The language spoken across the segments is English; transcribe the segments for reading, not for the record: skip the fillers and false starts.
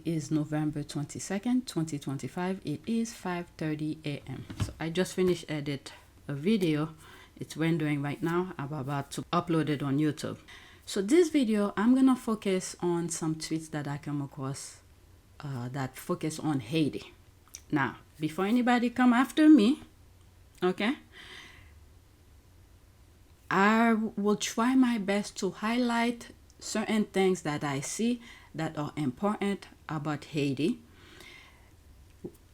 is November 22nd, 2025. It is 5:30 a.m. So I just finished edit a video. It's rendering right now. I'm about to upload it on YouTube. So this video, I'm gonna focus on some tweets that I come across that focus on Haiti. Now, before anybody come after me, okay, I will try my best to highlight certain things that I see that are important about Haiti.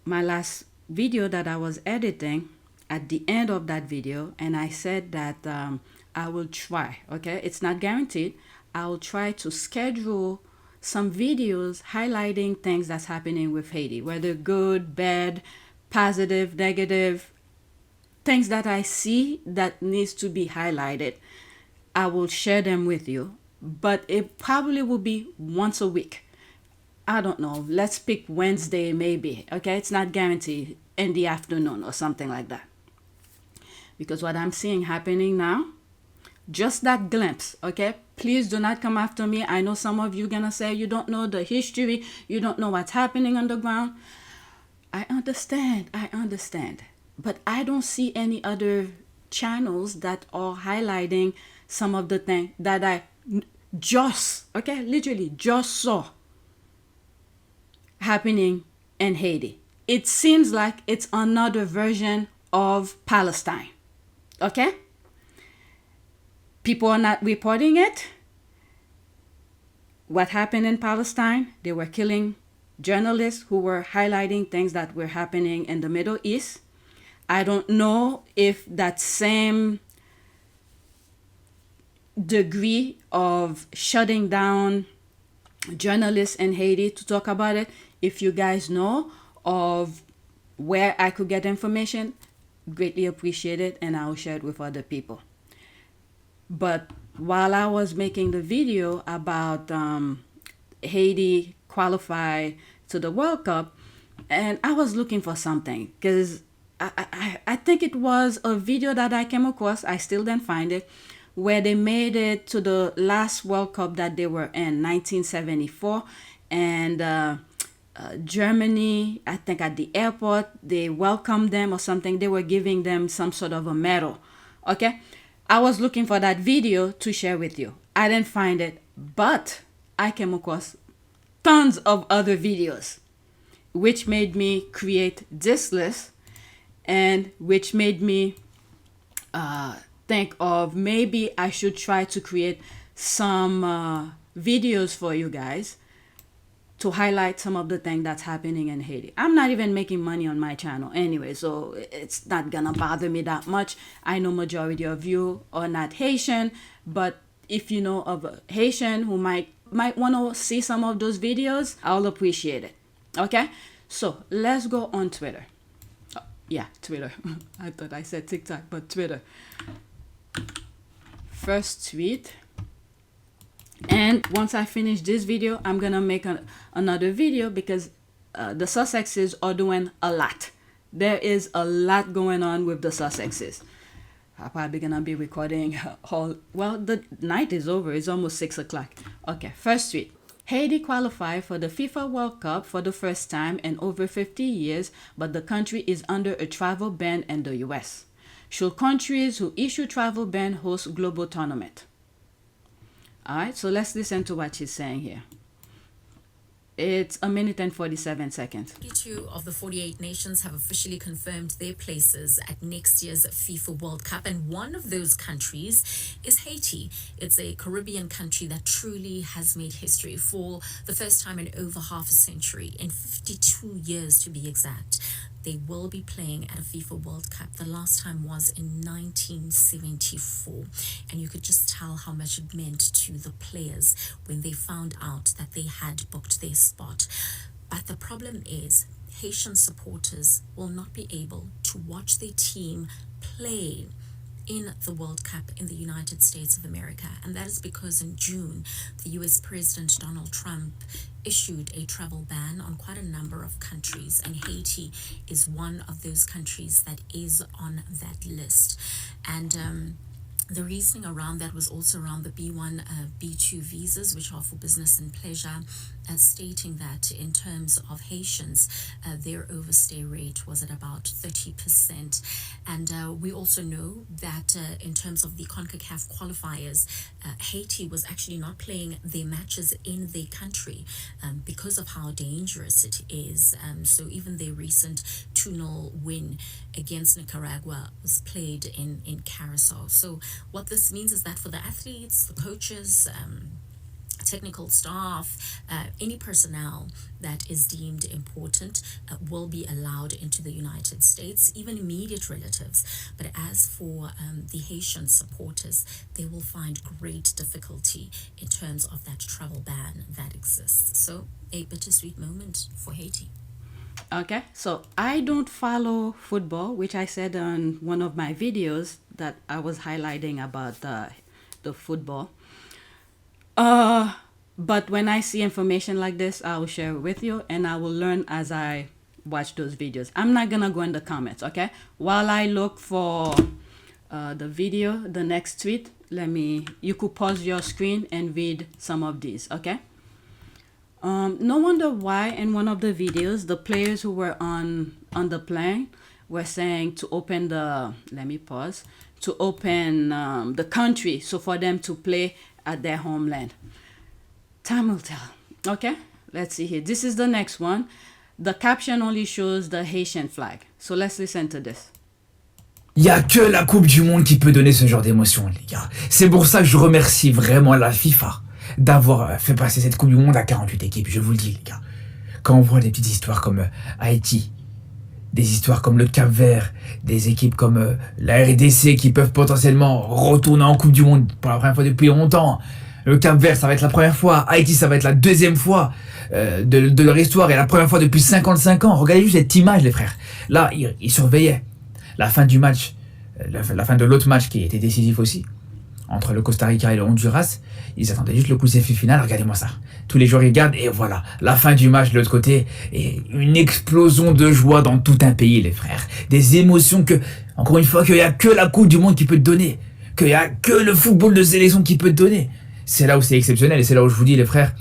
My last video that I was editing, at the end of that video, and I said that I will try, okay, it's not guaranteed, I will try to schedule some videos highlighting things that's happening with Haiti, whether good, bad, positive, negative, things that I see that needs to be highlighted. I will share them with you, but it probably will be once a week. I don't know, let's pick Wednesday maybe, okay? It's not guaranteed, in the afternoon or something like that. Because what I'm seeing happening now, just that glimpse, okay? Please do not come after me. I know some of you gonna say you don't know the history, you don't know what's happening on the ground. I understand. But I don't see any other channels that are highlighting some of the things that I just, okay, literally just saw happening in Haiti. It seems like it's another version of Palestine, okay? People are not reporting it. What happened in Palestine? They were killing journalists who were highlighting things that were happening in the Middle East. I don't know if that same degree of shutting down journalists in Haiti to talk about it, if you guys know of where I could get information, greatly appreciate it, and I will share it with other people. But while I was making the video about Haiti qualify to the World Cup, and I was looking for something, because I think it was a video that I came across, I still didn't find it, where they made it to the last World Cup that they were in, 1974, and Germany, I think at the airport, they welcomed them or something. They were giving them some sort of a medal, okay? I was looking for that video to share with you. I didn't find it, but I came across tons of other videos, which made me create this list, and which made me think of maybe I should try to create some videos for you guys to highlight some of the things that's happening in Haiti. I'm not even making money on my channel anyway, so it's not gonna bother me that much. I know majority of you are not Haitian, but if you know of a Haitian who might want to see some of those videos, I'll appreciate it, okay? So let's go on Twitter. Oh, yeah, Twitter. I thought I said TikTok, but Twitter. First tweet. And once I finish this video, I'm gonna make another video, because the Sussexes are doing a lot. There is a lot going on with the Sussexes. I'm probably gonna be recording well, the night is over. It's almost 6 o'clock. Okay, first tweet. Haiti qualified for the FIFA World Cup for the first time in over 50 years, but the country is under a travel ban in the US. Should countries who issue travel ban host global tournament? All right, so let's listen to what she's saying here. It's 1 minute and 47 seconds. 32 of the 48 nations have officially confirmed their places at next year's FIFA World Cup, and one of those countries is Haiti. It's a Caribbean country that truly has made history for the first time in over half a century, in 52 years to be exact. They will be playing at a FIFA World Cup. The last time was in 1974. And you could just tell how much it meant to the players when they found out that they had booked their spot. But the problem is, Haitian supporters will not be able to watch their team play in the World Cup in the United States of America. And that is because in June, the US President Donald Trump issued a travel ban on quite a number of countries, and Haiti is one of those countries that is on that list. And The reasoning around that was also around the B1, B2 visas, which are for business and pleasure, stating that in terms of Haitians, their overstay rate was at about 30%. And we also know that in terms of the CONCACAF qualifiers, Haiti was actually not playing their matches in their country because of how dangerous it is. So even their recent 2-0 win against Nicaragua was played in Carousel. So what this means is that for the athletes, the coaches, technical staff, any personnel that is deemed important will be allowed into the United States, even immediate relatives. But as for the Haitian supporters, they will find great difficulty in terms of that travel ban that exists. So a bittersweet moment for Haiti. Okay, so I don't follow football, which I said on one of my videos that I was highlighting about the football. But when I see information like this, I will share it with you, and I will learn as I watch those videos. I'm not gonna go in the comments, okay? While I look for the video, the next tweet, you could pause your screen and read some of these, okay? No wonder why in one of the videos, the players who were on the plane were saying to open the country, so for them to play at their homeland. Time will tell. Okay, let's see here. This is the next one. The caption only shows the Haitian flag. So let's listen to this. Il n'y a que la Coupe du Monde qui peut donner ce genre d'émotion, les gars. C'est pour ça que je remercie vraiment la FIFA d'avoir fait passer cette Coupe du Monde à 48 équipes, je vous le dis, les gars. Quand on voit des petites histoires comme Haïti, des histoires comme le Cap-Vert, des équipes comme la RDC qui peuvent potentiellement retourner en Coupe du Monde pour la première fois depuis longtemps. Le Cap-Vert, ça va être la première fois. Haïti, ça va être la deuxième fois de leur histoire et la première fois depuis 55 ans. Regardez juste cette image, les frères. Là, ils surveillaient la fin du match, la fin de l'autre match qui était décisif aussi, entre le Costa Rica et le Honduras. Ils attendaient juste le coup de sifflet final. Regardez-moi ça. Tous les joueurs regardent et voilà, la fin du match de l'autre côté. Et une explosion de joie dans tout un pays, les frères. Des émotions que, encore une fois, qu'il n'y a que la Coupe du Monde qui peut te donner. Qu'il n'y a que le football de sélection qui peut te donner. C'est là où c'est exceptionnel et c'est là où je vous dis, les frères,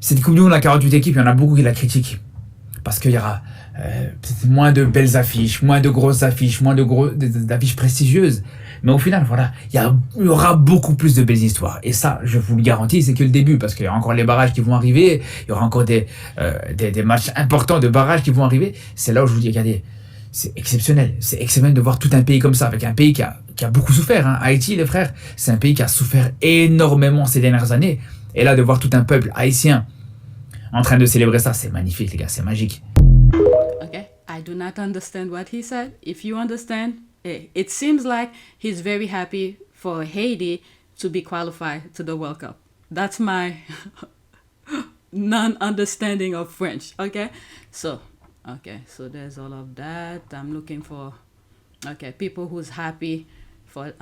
cette Coupe du Monde à 48 équipes, il y en a beaucoup qui la critiquent. Parce qu'il y aura peut-être moins de belles affiches, moins de grosses affiches, moins d'affiches prestigieuses. Mais au final, voilà, il y aura beaucoup plus de belles histoires. Et ça, je vous le garantis, c'est que le début, parce qu'il y aura encore les barrages qui vont arriver, il y aura encore des matchs importants de barrages qui vont arriver. C'est là où je vous dis, regardez, c'est exceptionnel. C'est exceptionnel de voir tout un pays comme ça, avec un pays qui a beaucoup souffert. Hein. Haïti, les frères, c'est un pays qui a souffert énormément ces dernières années. Et là, de voir tout un peuple haïtien en train de célébrer ça, c'est magnifique, les gars, c'est magique. Okay, I do not understand what he said. If you understand, it seems like he's very happy for Haiti to be qualified to the World Cup. That's my non-understanding of French, okay? So there's all of that. I'm looking for, people who's happy for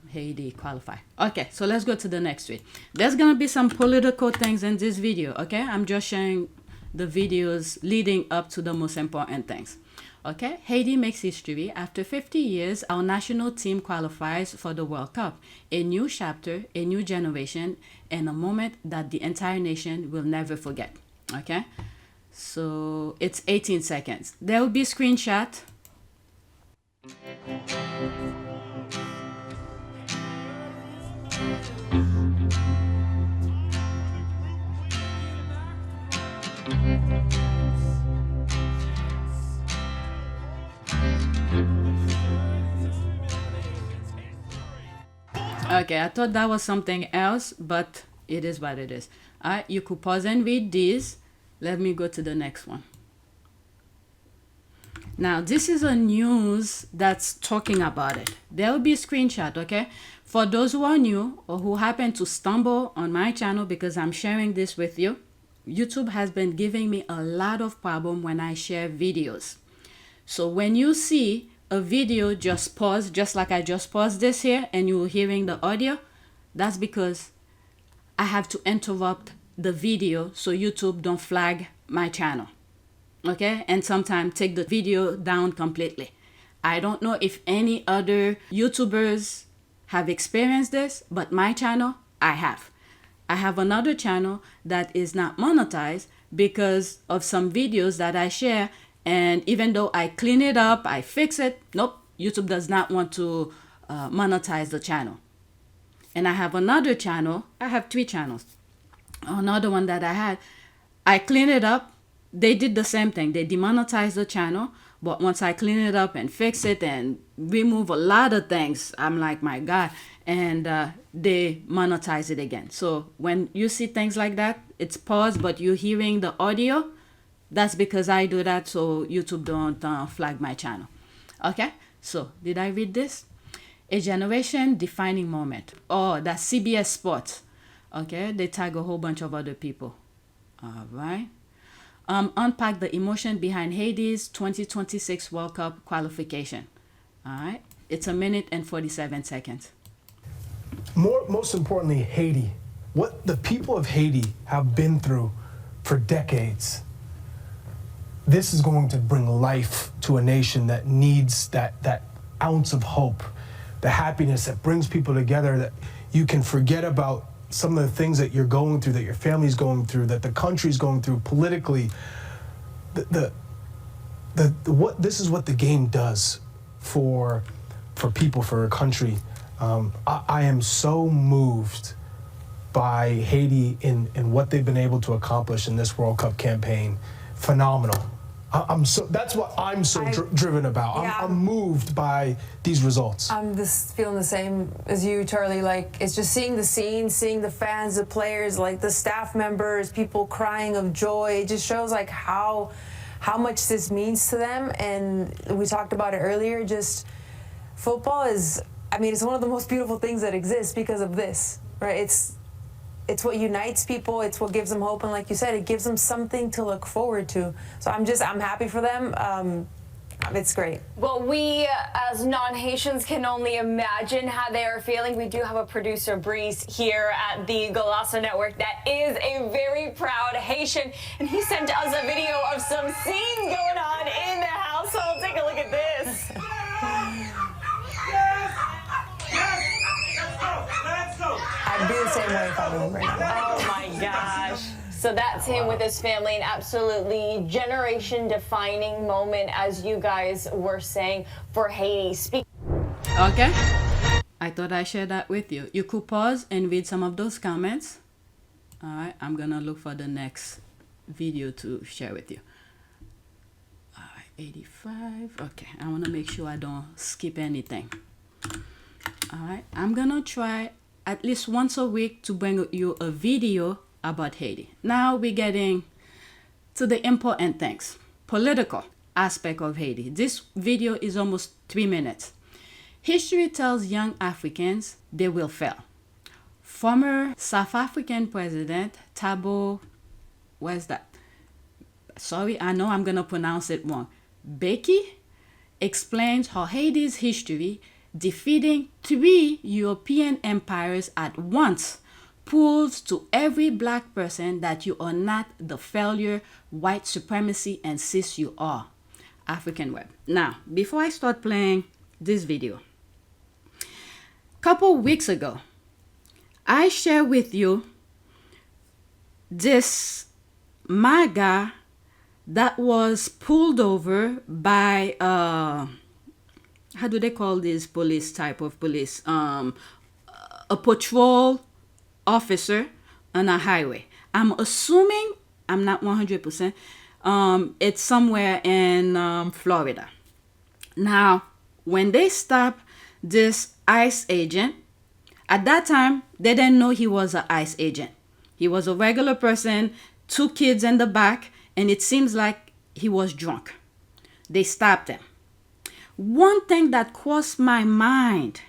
Haiti qualify. Okay, so let's go to the next tweet. There's gonna be some political things in this video, okay? I'm just sharing the videos leading up to the most important things. Okay, Haiti makes history. After 50 years, our national team qualifies for the World Cup. A new chapter, a new generation, and a moment that the entire nation will never forget. Okay, so it's 18 seconds. There will be a screenshot. Okay, I thought that was something else, but it is what it is. Alright, you could pause and read these. Let me go to the next one. Now, this is a news that's talking about it. There will be a screenshot, okay? For those who are new or who happen to stumble on my channel because I'm sharing this with you, YouTube has been giving me a lot of problem when I share videos. So when you see a video just pause, just like I just paused this here, and you're hearing the audio, that's because I have to interrupt the video so YouTube don't flag my channel. Okay, and sometimes take the video down completely. I don't know if any other YouTubers have experienced this, but my channel, I have. I have another channel that is not monetized because of some videos that I share, and even though I clean it up, I fix it, nope, YouTube does not want to monetize the channel. And I have another channel, I have 3 channels. Another one that I had, I clean it up, they did the same thing, they demonetized the channel, but once I clean it up and fix it and remove a lot of things, I'm like, my God, and they monetize it again. So when you see things like that, it's paused, but you're hearing the audio, that's because I do that so YouTube don't flag my channel. Okay, so did I read this? A generation defining moment. Oh, that's CBS Sports. Okay, they tag a whole bunch of other people. All right. Unpack the emotion behind Haiti's 2026 World Cup qualification. All right. It's 1 minute and 47 seconds. Most importantly, Haiti. What the people of Haiti have been through for decades. This is going to bring life to a nation that needs that ounce of hope, the happiness that brings people together, that you can forget about some of the things that you're going through, that your family's going through, that the country's going through politically. What this is what the game does for people, for a country. I am so moved by Haiti in what they've been able to accomplish in this World Cup campaign. Phenomenal. That's what I'm so driven about. Yeah. I'm moved by these results. I'm just feeling the same as you, Charlie. Like, it's just seeing the scene, seeing the fans, the players, like the staff members, people crying of joy. It just shows like how much this means to them. And we talked about it earlier. Just football is, I mean, it's one of the most beautiful things that exists because of this, right? It's what unites people. It's what gives them hope. And like you said, it gives them something to look forward to. So I'm happy for them. It's great. Well, we as non-Haitians can only imagine how they are feeling. We do have a producer, Breeze, here at the Golasso Network that is a very proud Haitian. And he sent us a video of some scenes going on in the household. Take a look at this. I'd be the same way if I was right now. Oh my gosh. So that's him with his family, an absolutely generation-defining moment, as you guys were saying, for Haiti. Okay, I thought I shared that with you. You could pause and read some of those comments. All right, I'm gonna look for the next video to share with you. All right, 85. Okay, I want to make sure I don't skip anything. All right, I'm gonna try at least once a week to bring you a video about Haiti. Now we're getting to the important things. Political aspect of Haiti. This video is almost 3 minutes. History tells young Africans they will fail. Former South African President Thabo, where's that? Sorry, I know I'm gonna pronounce it wrong. Mbeki explains how Haiti's history defeating 3 European empires at once proves to every black person that you are not the failure white supremacy insists you are. African Web. Now, before I start playing this video, couple weeks ago, I shared with you this MAGA that was pulled over by how do they call this police type of police? A patrol officer on a highway. I'm assuming, I'm not 100%, it's somewhere in Florida. Now, when they stopped this ICE agent, at that time, they didn't know he was an ICE agent. He was a regular person, 2 kids in the back, and it seems like he was drunk. They stopped him. One thing that crossed my mind,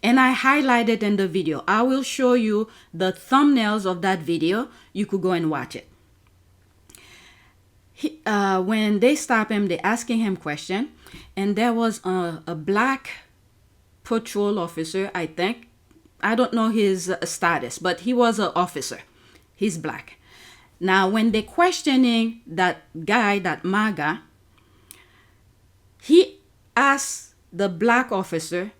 and I highlighted in the video, I will show you the thumbnails of that video. You could go and watch it. When they stopped him, they asking him question, and there was a black patrol officer, I think. I don't know his status, but he was an officer. He's black. Now, when they questioning that guy, that MAGA, he asked the black officer,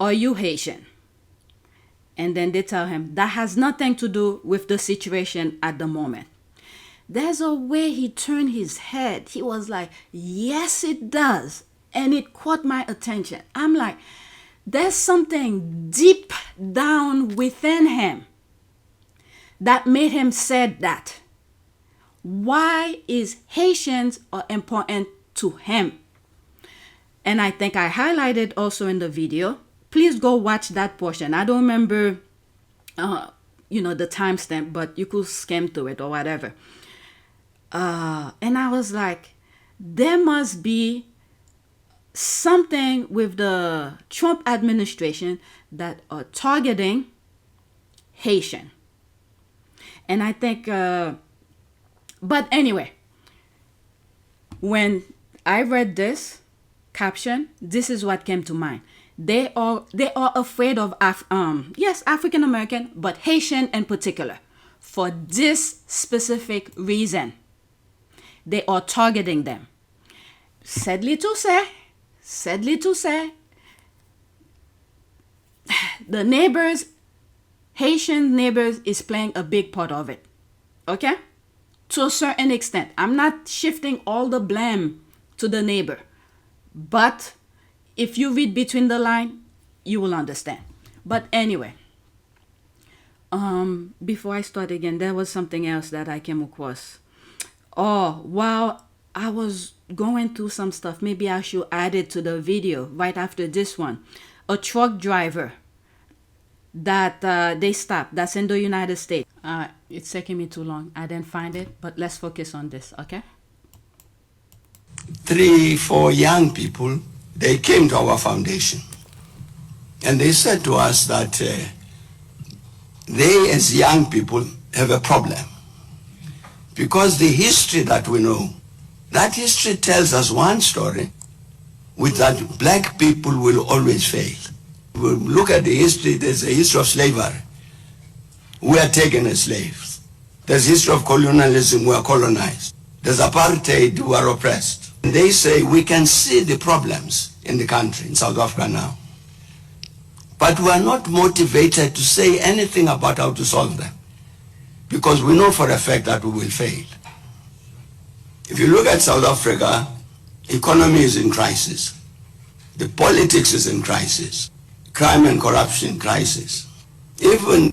are you Haitian? And then they tell him, that has nothing to do with the situation at the moment. There's a way he turned his head. He was like, yes, it does. And it caught my attention. I'm like, there's something deep down within him that made him said that. Why is Haitians are important to him? And I think I highlighted also in the video. Please go watch that portion. I don't remember, the timestamp, but you could skim through it or whatever. And I was like, there must be something with the Trump administration that are targeting Haitian. And I think, but anyway, when I read this caption, this is what came to mind. They are afraid of African American, but Haitian in particular, for this specific reason. They are targeting them. Sadly to say, the neighbors, Haitian neighbors, is playing a big part of it. Okay? To a certain extent. I'm not shifting all the blame to the neighbor. But if you read between the lines, you will understand. But anyway, before I start again, there was something else that I came across. Oh, while I was going through some stuff, maybe I should add it to the video right after this one. A truck driver that they stopped, that's in the United States. It's taking me too long. I didn't find it, but let's focus on this, okay? 3-4 young people, they came to our foundation. And they said to us that they, as young people, have a problem. Because the history that we know, that history tells us one story, with that black people will always fail. We look at the history, there's a history of slavery. We are taken as slaves. There's history of colonialism, we are colonized. There's apartheid, we are oppressed. And they say we can see the problems in the country, in South Africa now. But we are not motivated to say anything about how to solve them. Because we know for a fact that we will fail. If you look at South Africa, economy is in crisis. The politics is in crisis. Crime and corruption crisis. Even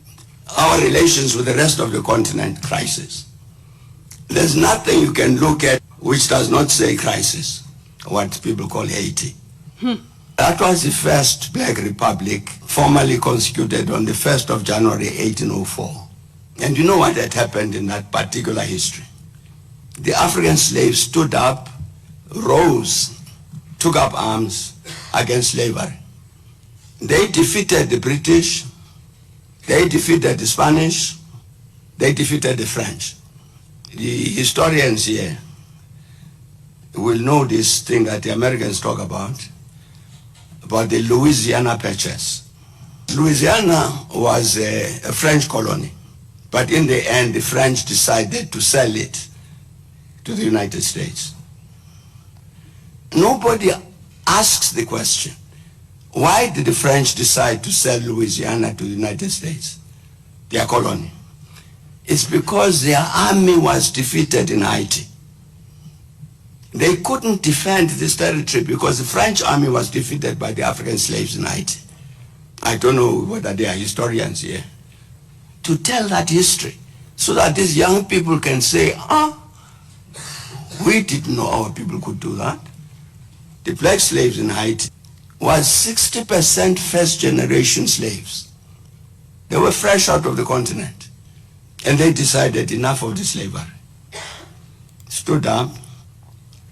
our relations with the rest of the continent crisis. There's nothing you can look at which does not say crisis, what people call Haiti. That was the first Black Republic formally constituted on the 1st of January 1804. And you know what had happened in that particular history? The African slaves stood up, rose, took up arms against slavery. They defeated the British, they defeated the Spanish, they defeated the French. The historians here will know this thing that the Americans talk about the Louisiana Purchase. Louisiana was a French colony, but in the end the French decided to sell it to the United States. Nobody asks the question, why did the French decide to sell Louisiana to the United States, their colony? It's because their army was defeated in Haiti. They couldn't defend this territory because the French army was defeated by the African slaves in Haiti. I don't know whether they are historians here. To tell that history so that these young people can say, we didn't know our people could do that. The black slaves in Haiti was 60% first generation slaves. They were fresh out of the continent. And they decided enough of the slavery. Stood up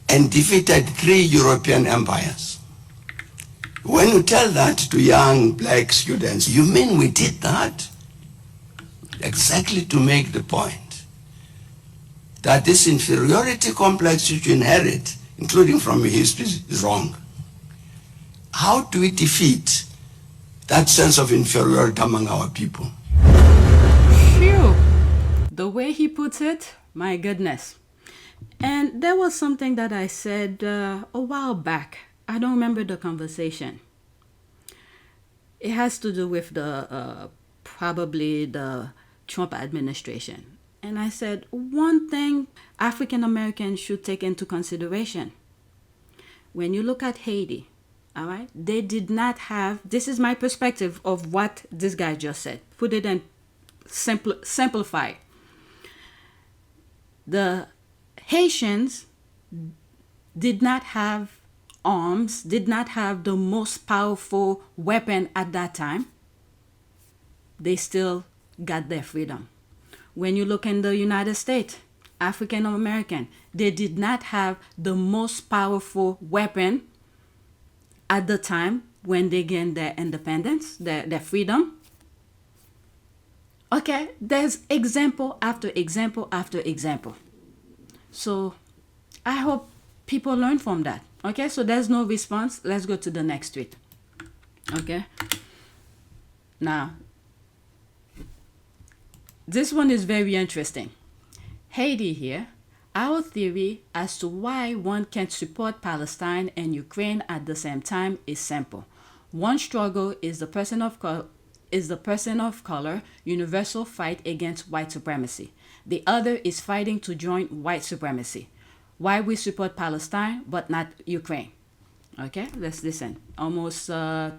and defeated 3 European empires. When you tell that to young black students, you mean we did that? Exactly to make the point that this inferiority complex which you inherit, including from your history, is wrong. How do we defeat that sense of inferiority among our people? Phew. The way he puts it, my goodness. And there was something that I said a while back. I don't remember the conversation. it has to do with the probably the Trump administration. And I said, one thing African Americans should take into consideration. When you look at Haiti, all right, they did not have, this is my perspective of what this guy just said. Put it in simplify. The Haitians did not have arms, did not have the most powerful weapon at that time. They still got their freedom. When you look in the United States, African American, they did not have the most powerful weapon at the time when they gained their independence, their freedom. Okay, there's example after example after example. So I hope people learn from that. Okay, so there's no response. Let's go to the next tweet. Okay. Now, this one is very interesting. Haiti here. Our theory as to why one can't support Palestine and Ukraine at the same time is simple. One struggle is the person of color universal fight against white supremacy. The other is fighting to join white supremacy. Why we support Palestine but not Ukraine? Okay, let's listen. Almost 2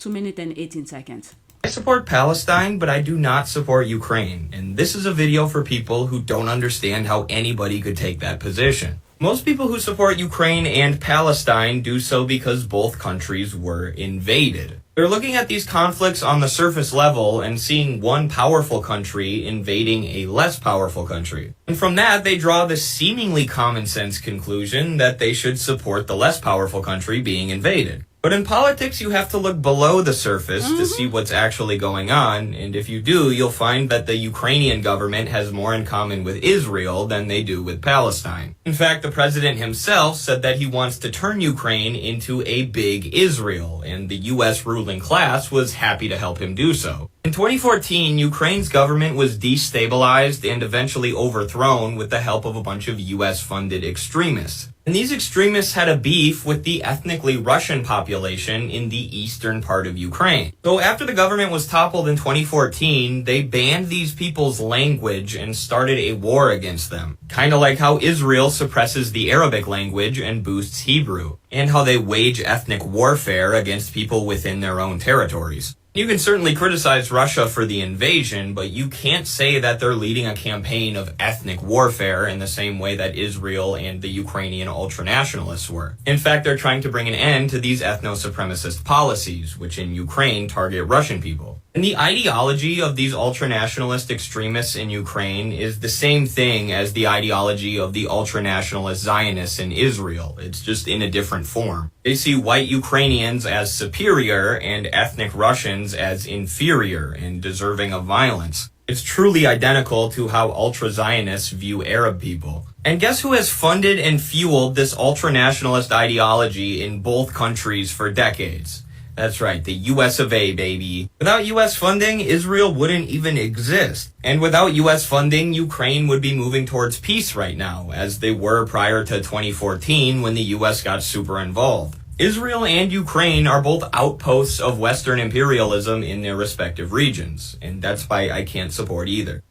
minutes and 18 seconds. I support Palestine, but I do not support Ukraine, and this is a video for people who don't understand how anybody could take that position. Most people who support Ukraine and Palestine do so because both countries were invaded. They're looking at these conflicts on the surface level and seeing one powerful country invading a less powerful country. And from that, they draw the seemingly common sense conclusion that they should support the less powerful country being invaded. But in politics, you have to look below the surface to see what's actually going on, and if you do, you'll find that the Ukrainian government has more in common with Israel than they do with Palestine. In fact, the president himself said that he wants to turn Ukraine into a big Israel, and the US ruling class was happy to help him do so. In 2014, Ukraine's government was destabilized and eventually overthrown with the help of a bunch of US-funded extremists. And these extremists had a beef with the ethnically Russian population in the eastern part of Ukraine. So after the government was toppled in 2014, they banned these people's language and started a war against them. Kind of like how Israel suppresses the Arabic language and boosts Hebrew, and how they wage ethnic warfare against people within their own territories. You can certainly criticize Russia for the invasion, but you can't say that they're leading a campaign of ethnic warfare in the same way that Israel and the Ukrainian ultranationalists were. In fact, they're trying to bring an end to these ethno-supremacist policies, which in Ukraine target Russian people. And the ideology of these ultranationalist extremists in Ukraine is the same thing as the ideology of the ultranationalist Zionists in Israel. It's just in a different form. They see white Ukrainians as superior and ethnic Russians as inferior and deserving of violence. It's truly identical to how ultra-Zionists view Arab people. And guess who has funded and fueled this ultranationalist ideology in both countries for decades? That's right, the US of A, baby. Without US funding, Israel wouldn't even exist. And without US funding, Ukraine would be moving towards peace right now, as they were prior to 2014 when the US got super involved. Israel and Ukraine are both outposts of Western imperialism in their respective regions, and that's why I can't support either.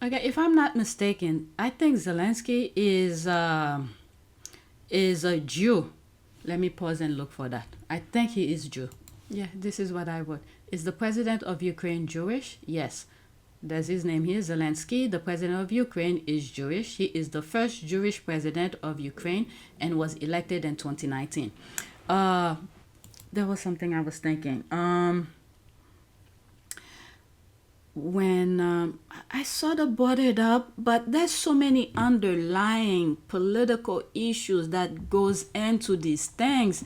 Okay, if I'm not mistaken, I think Zelensky is a Jew. Let me pause and look for that. I think he is Jew. Yeah, this is what I wrote. Is the president of Ukraine Jewish? Yes. There's his name here, Zelensky. The president of Ukraine is Jewish. He is the first Jewish president of Ukraine and was elected in 2019. There was something I was thinking. When I sort of brought it up, but there's so many underlying political issues that goes into these things.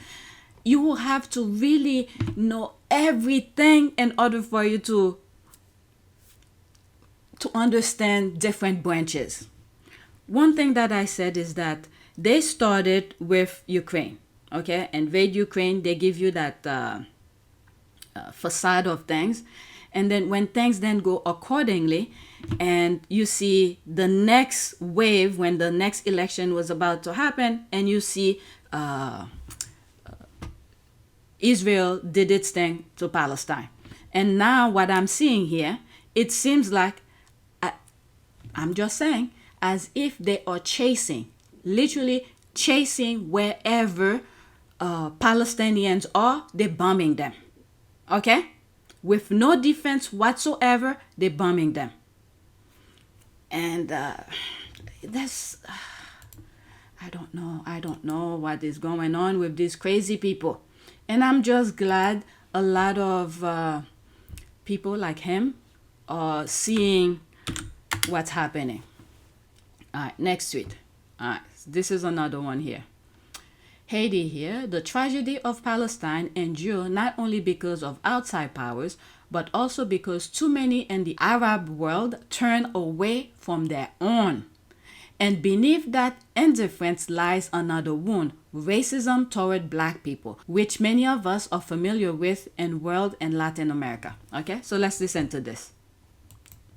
You will have to really know everything in order for you to understand different branches. One thing that I said is that they started with Ukraine, okay? Invade Ukraine, they give you that facade of things. And then when things then go accordingly, and you see the next wave when the next election was about to happen, and you see Israel did its thing to Palestine. And now what I'm seeing here, it seems like, I'm just saying, as if they are chasing, literally chasing wherever Palestinians are, they're bombing them. Okay? With no defense whatsoever, they're bombing them. And that's, I don't know what is going on with these crazy people. And I'm just glad a lot of people like him are seeing what's happening. All right, next tweet. All right, this is another one here. Haiti here, the tragedy of Palestine endure not only because of outside powers, but also because too many in the Arab world turn away from their own. And beneath that indifference lies another wound, racism toward black people, which many of us are familiar with in world and Latin America. Okay, so let's listen to this.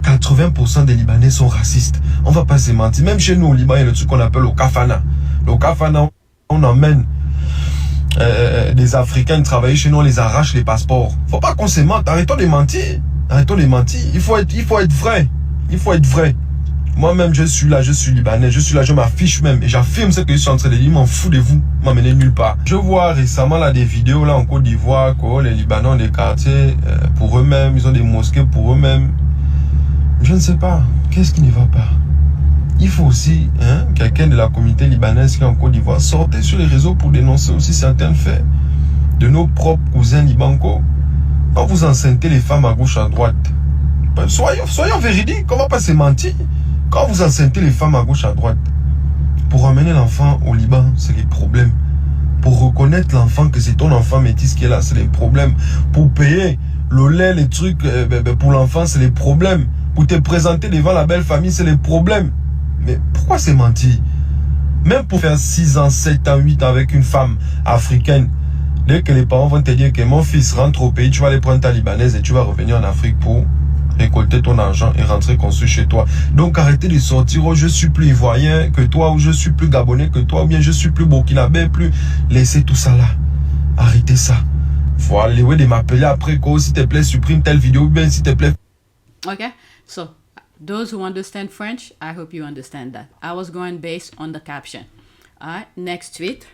80% des Libanais sont racistes. On va pas se mentir. Même chez nous au Liban, il y a le truc qu'on appelle le kafana. Le kafana, on emmène des Africains travailler chez nous, on les arrache les passeports. Faut pas qu'on se mente. Arrêtons de mentir. Arrêtons de mentir. Il faut être vrai. Il faut être vrai. Moi-même, je suis là, je suis Libanais. Je suis là, je m'affiche même. Et j'affirme ce que je suis en train de dire. M'en fous de vous. M'emmenez nulle part. Je vois récemment là des vidéos là en Côte d'Ivoire que les Libanais ont des quartiers pour eux-mêmes. Ils ont des mosquées pour eux-mêmes. Je ne sais pas. Qu'est-ce qui ne va pas? Il faut aussi, quelqu'un de la communauté libanaise qui est en Côte d'Ivoire sortir sur les réseaux pour dénoncer aussi certains faits de nos propres cousins libanco. Quand vous enceintez les femmes à gauche, à droite, soyons véridiques, on ne va pas se mentir. Quand vous enceintez les femmes à gauche, à droite, pour emmener l'enfant au Liban, c'est les problèmes. Pour reconnaître l'enfant que c'est ton enfant métis qui est là, c'est les problèmes. Pour payer le lait, les trucs pour l'enfant, c'est les problèmes. Pour te présenter devant la belle famille, c'est les problèmes. Mais pourquoi c'est mentir? Même pour faire 6 ans, 7 ans, 8 ans avec une femme africaine, dès que les parents vont te dire que mon fils rentre au pays, tu vas aller prendre ta libanaise et tu vas revenir en Afrique pour récolter ton argent et rentrer construire chez toi. Donc arrêtez de sortir, oh, je suis plus ivoirien que toi, ou je suis plus gabonais que toi, ou bien je suis plus burkinabé, plus... Laissez tout ça là. Arrêtez ça. Faut aller de m'appeler après, quoi, s'il te plaît, supprime telle vidéo, ou bien s'il te plaît... Okay, so those who understand French, I hope you understand that. I was going based on the caption. All right, next tweet.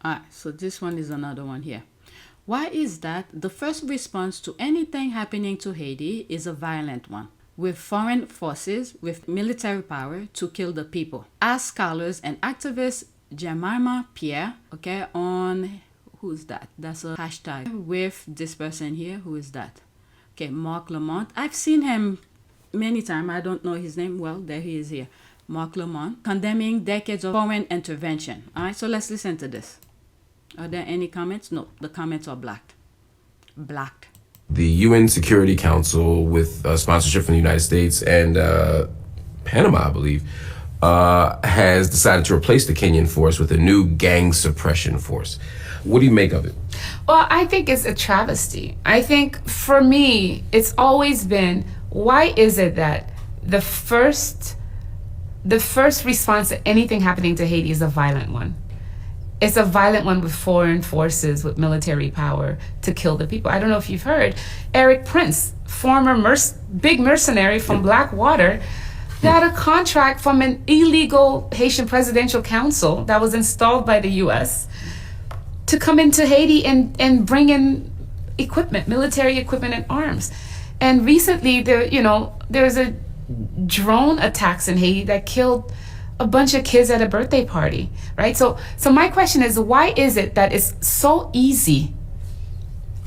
All right, so this one is another one here. Why is that the first response to anything happening to Haiti is a violent one, with foreign forces with military power to kill the people? As scholars and activists Jemima Pierre, okay, on, who's that? That's a hashtag with this person here. Who is that? Okay, Mark Lamont. I've seen him many times. I don't know his name. Well, there he is here. Mark Lamont, condemning decades of foreign intervention. All right, so let's listen to this. Are there any comments? No, the comments are blacked. Blacked. The UN Security Council, with sponsorship from the United States and Panama, I believe, has decided to replace the Kenyan force with a new gang suppression force. What do you make of it? Well, I think it's a travesty. I think for me, it's always been, why is it that the first response to anything happening to Haiti is a violent one? It's a violent one with foreign forces, with military power to kill the people. I don't know if you've heard, Eric Prince, former big mercenary from Blackwater, got a contract from an illegal Haitian presidential council that was installed by the US to come into Haiti and bring in equipment, military equipment and arms. And recently, there was a drone attacks in Haiti that killed a bunch of kids at a birthday party, right? So my question is, why is it that it's so easy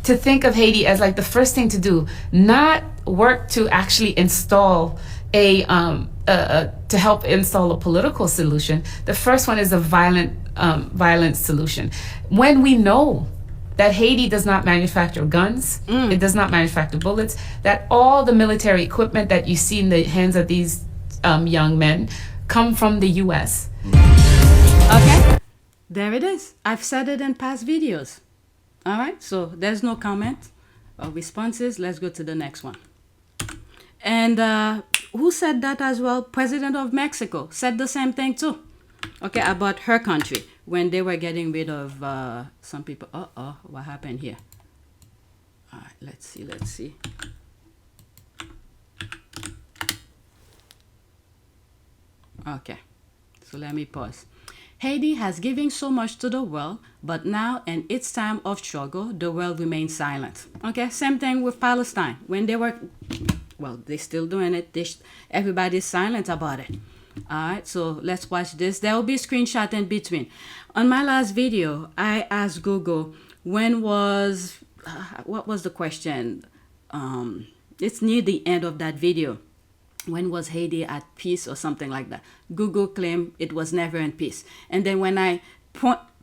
to think of Haiti as like the first thing to do, not work to actually install to help install a political solution? The first one is a violent solution. When we know that Haiti does not manufacture guns, it does not manufacture bullets, that all the military equipment that you see in the hands of these young men come from the US. Okay, there it is. I've said it in past videos. All right, so there's no comment or responses. Let's go to the next one. And who said that as well? President of Mexico said the same thing too. Okay, about her country when they were getting rid of some people. What happened here? All right, let's see. Okay, so let me pause. Haiti has given so much to the world, but now in its time of struggle, the world remains silent. Okay, same thing with Palestine. When they were, well, they're still doing it. Everybody's silent about it. All right, so let's watch this. There will be a screenshot in between. On my last video, I asked Google when was, what was the question? It's near the end of that video. When was Haiti at peace or something like that? Google claimed it was never in peace. And then when I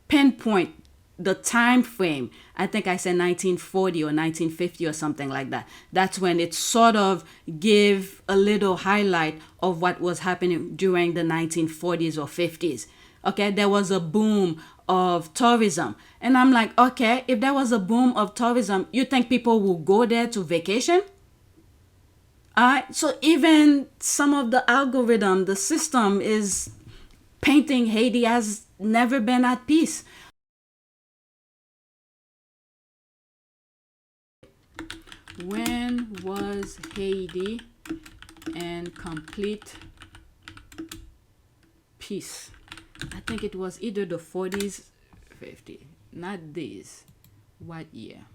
pinpoint the time frame, I think I said 1940 or 1950 or something like that. That's when it sort of gave a little highlight of what was happening during the 1940s or 50s. Okay, there was a boom of tourism. And I'm like, okay, if there was a boom of tourism, you think people will go there to vacation? So even some of the algorithm, the system is painting Haiti as never been at peace. When was Haiti in complete peace? I think it was either the 40s, 50, not these. What year?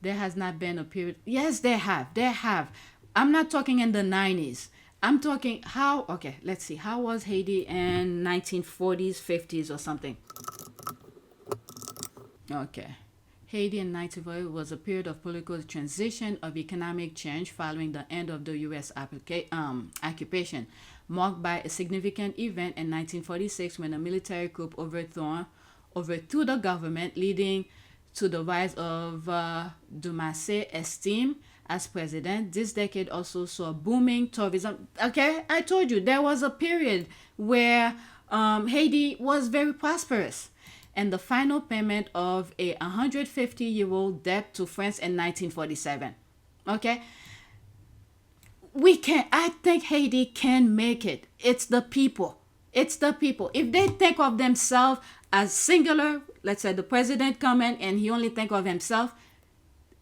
There has not been a period. Yes, they have. I'm not talking in the 90s. I'm talking how, okay, let's see. How was Haiti in 1940s, 50s or something? Okay. Haiti in 1940 was a period of political transition of economic change following the end of the U.S. occupation, marked by a significant event in 1946 when a military coup overthrew the government, leading to the rise of Dumasse Estime as president. This decade also saw booming tourism. Okay, I told you there was a period where Haiti was very prosperous. And the final payment of a 150-year-old debt to France in 1947. Okay? I think Haiti can make it. It's the people. If they think of themselves as singular, let's say the president come in and he only think of himself,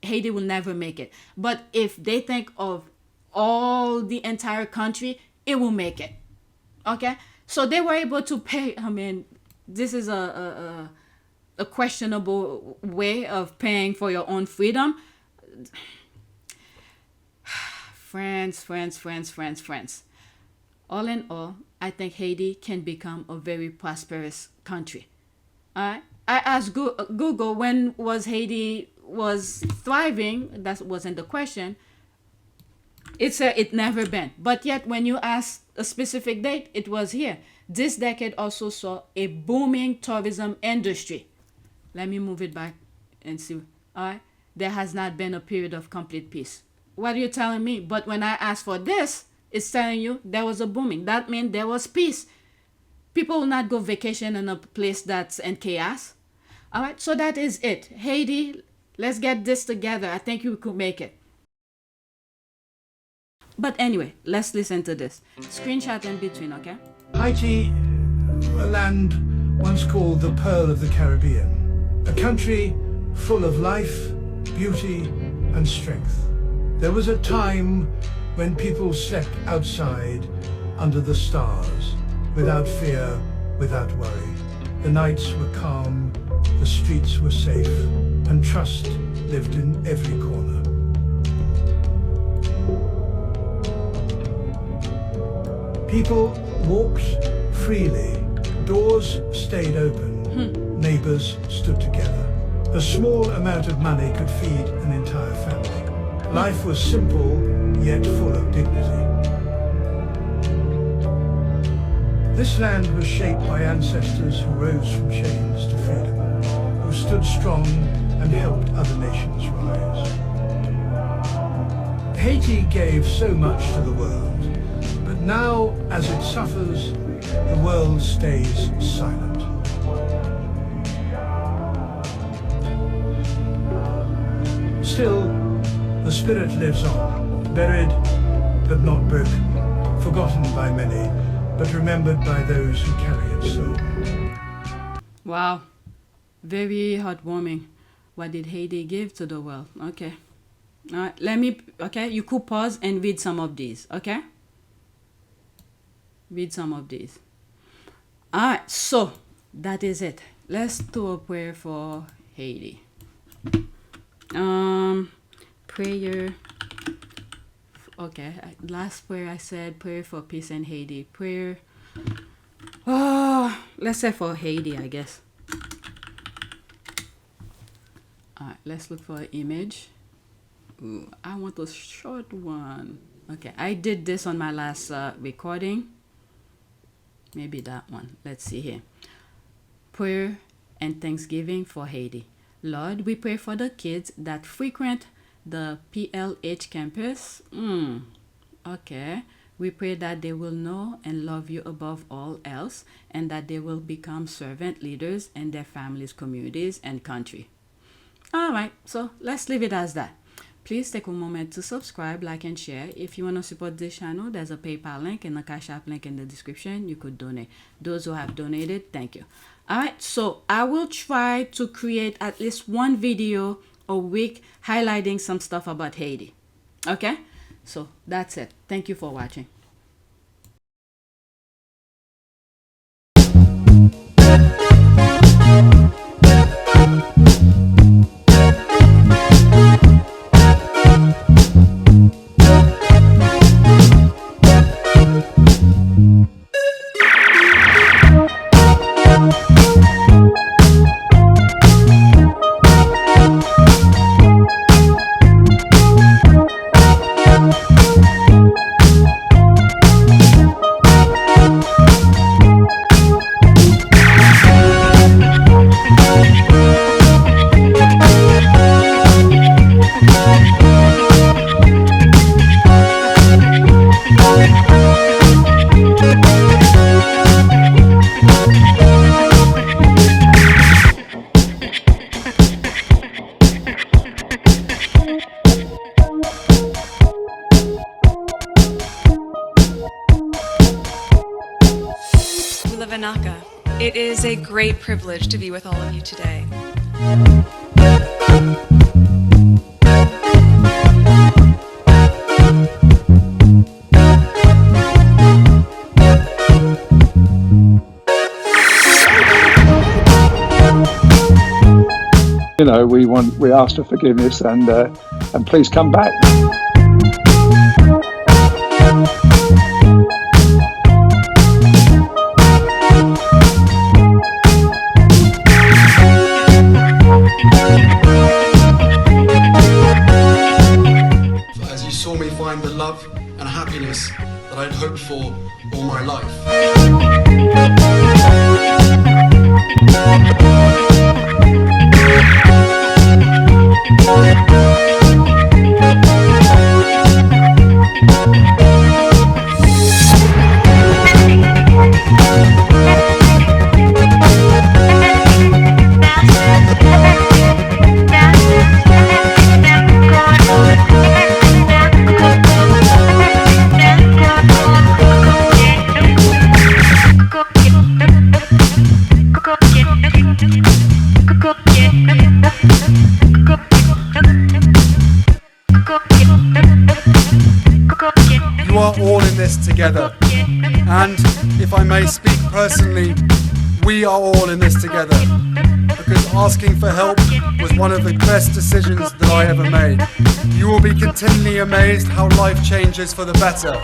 Haiti will never make it. But if they think of all the entire country, it will make it. Okay? So they were able to pay, this is a questionable way of paying for your own freedom. France. All in all, I think Haiti can become a very prosperous country. All right? I asked Google when was Haiti was thriving. That wasn't the question. It said it never been. But yet when you ask a specific date, it was here. This decade also saw a booming tourism industry. Let me move it back and see. All right. There has not been a period of complete peace. What are you telling me? But when I asked for this, it's telling you there was a booming. That means there was peace. People will not go vacation in a place that's in chaos. All right. So that is it. Haiti, let's get this together. I think you could make it. But anyway, let's listen to this. Screenshot in between, okay? Haiti, a land once called the Pearl of the Caribbean, a country full of life, beauty, and strength. There was a time when people slept outside under the stars, without fear, without worry. The nights were calm, the streets were safe, and trust lived in every corner. People walked freely, doors stayed open, neighbors stood together. A small amount of money could feed an entire family. Life was simple, yet full of dignity. This land was shaped by ancestors who rose from chains to freedom, who stood strong and helped other nations rise. Haiti gave so much to the world. But now, as it suffers, the world stays silent. Still, the spirit lives on, buried but not broken, forgotten by many, but remembered by those who carry its soul. Wow. Very heartwarming. What did Haiti give to the world? Okay. All right. Okay, you could pause and read some of these. Okay? Read some of these. All right. So, that is it. Let's do a prayer for Haiti. Prayer. Okay. Last prayer I said prayer for peace in Haiti. Prayer. Let's say for Haiti, I guess. Alright, let's look for an image. Ooh, I want a short one. Okay, I did this on my last recording. Maybe that one. Let's see here. Prayer and thanksgiving for Haiti. Lord, we pray for the kids that frequent the PLH campus. Okay. We pray that they will know and love you above all else, and that they will become servant leaders in their families, communities, and country. All right, so let's leave it as that. Please take a moment to subscribe, like, and share. If you want to support this channel, there's a PayPal link and a Cash App link in the description. You could donate. Those who have donated, thank you. All right, so I will try to create at least one video a week highlighting some stuff about Haiti. Okay? So that's it. Thank you for watching. It is a great privilege to be with all of you today. You know, we ask for forgiveness and please come back. As you saw me find the love and happiness that I'd hoped for all my life. You are all in this together, and if I may speak personally, we are all in this together, because asking for help was one of the best decisions that I ever made. You will be continually amazed how life changes for the better.